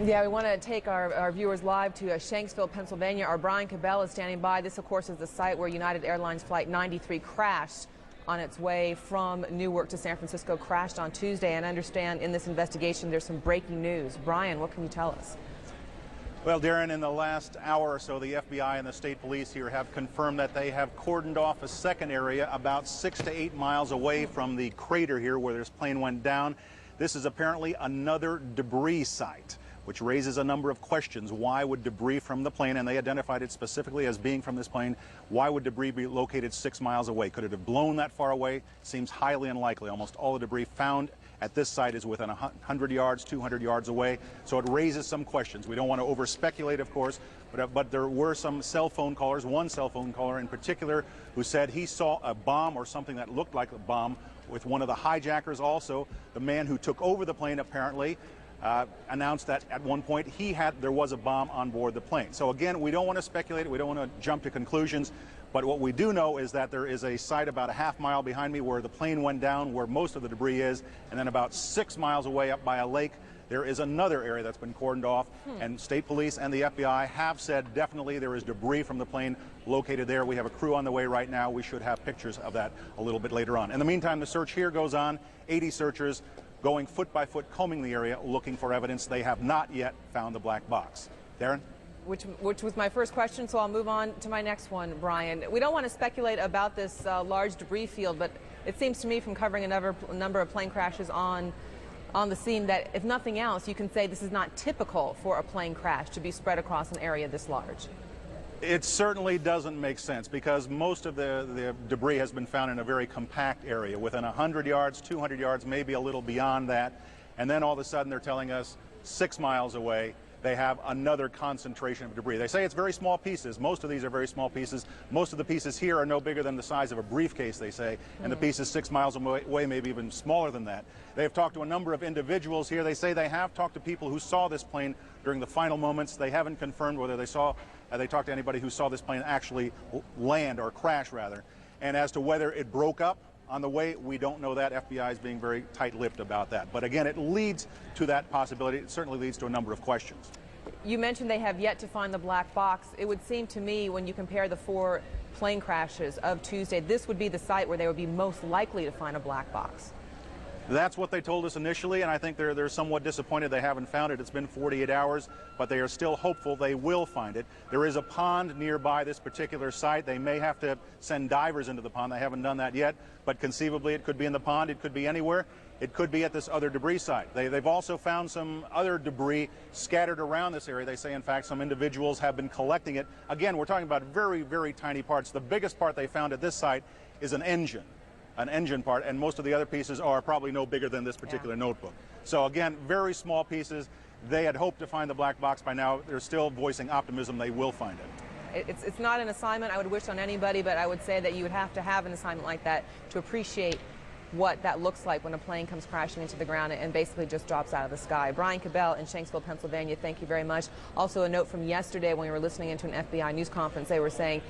Yeah, we want to take our viewers live to Shanksville, Pennsylvania. Our Brian Cabell is standing by. This, of course, is the site where United Airlines Flight 93 crashed on its way from Newark to San Francisco, crashed on Tuesday. And I understand in this investigation there's some breaking news. Brian, what can you tell us? Well, Darren, in the last hour or so, the FBI and the state police here have confirmed that they have cordoned off a second area about 6 to 8 miles away from the crater here where this plane went down. This is apparently another debris site, which raises a number of questions. Why would debris from the plane, and they identified it specifically as being from this plane, why would debris be located 6 miles away? Could it have blown that far away? Seems highly unlikely. Almost all the debris found at this site is within 100 yards, 200 yards away. So it raises some questions. We don't want to over-speculate, of course, but there were some cell phone callers, one cell phone caller in particular, who said he saw a bomb or something that looked like a bomb with one of the hijackers. Also, the man who took over the plane apparently announced that at one point there was a bomb on board the plane. So again, we don't want to speculate, we don't want to jump to conclusions, but what we do know is that there is a site about a half mile behind me where the plane went down, where most of the debris is, and then about 6 miles away up by a lake, there is another area that's been cordoned off, and state police and the FBI have said definitely there is debris from the plane located there. We have a crew on the way right now. We should have pictures of that a little bit later on. In the meantime, the search here goes on. 80 searchers going foot by foot, combing the area, looking for evidence. They have not yet found the black box. Darren? Which was my first question, so I'll move on to my next one, Brian. We don't want to speculate about this large debris field, but it seems to me from covering a number of plane crashes on the scene that, if nothing else, you can say this is not typical for a plane crash to be spread across an area this large. It certainly doesn't make sense because most of the debris has been found in a very compact area within 100 yards, 200 yards, maybe a little beyond that. And then all of a sudden they're telling us 6 miles away they have another concentration of debris. They say it's very small pieces. Most of these are very small pieces. Most of the pieces here are no bigger than the size of a briefcase, they say, and the pieces 6 miles away, maybe even smaller than that. They have talked to a number of individuals here. They say they have talked to people who saw this plane during the final moments. They haven't confirmed whether they talked to anybody who saw this plane actually land, or crash rather. And as to whether it broke up on the way, we don't know that. FBI is being very tight-lipped about that. But again, it leads to that possibility. It certainly leads to a number of questions. You mentioned they have yet to find the black box. It would seem to me, when you compare the 4 plane crashes of Tuesday, this would be the site where they would be most likely to find a black box. That's what they told us initially, and I think they're somewhat disappointed they haven't found it. It's been 48 hours, but they are still hopeful they will find it. There is a pond nearby this particular site. They may have to send divers into the pond. They haven't done that yet, but conceivably it could be in the pond. It could be anywhere. It could be at this other debris site. They've also found some other debris scattered around this area. They say, in fact, some individuals have been collecting it. Again, we're talking about very, very tiny parts. The biggest part they found at this site is an engine part, and most of the other pieces are probably no bigger than this particular notebook. So again, very small pieces. They had hoped to find the black box by now. They're still voicing optimism they will find it. It's not an assignment I would wish on anybody, but I would say that you would have to have an assignment like that to appreciate what that looks like when a plane comes crashing into the ground and basically just drops out of the sky. Brian Cabell in Shanksville, Pennsylvania, thank you very much. Also, a note from yesterday when we were listening into an FBI news conference, they were saying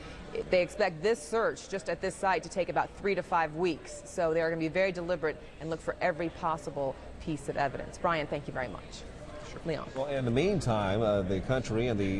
they expect this search just at this site to take about 3 to 5 weeks. So they are going to be very deliberate and look for every possible piece of evidence. Brian, thank you very much. Sure. Leon. Well, in the meantime, the country and the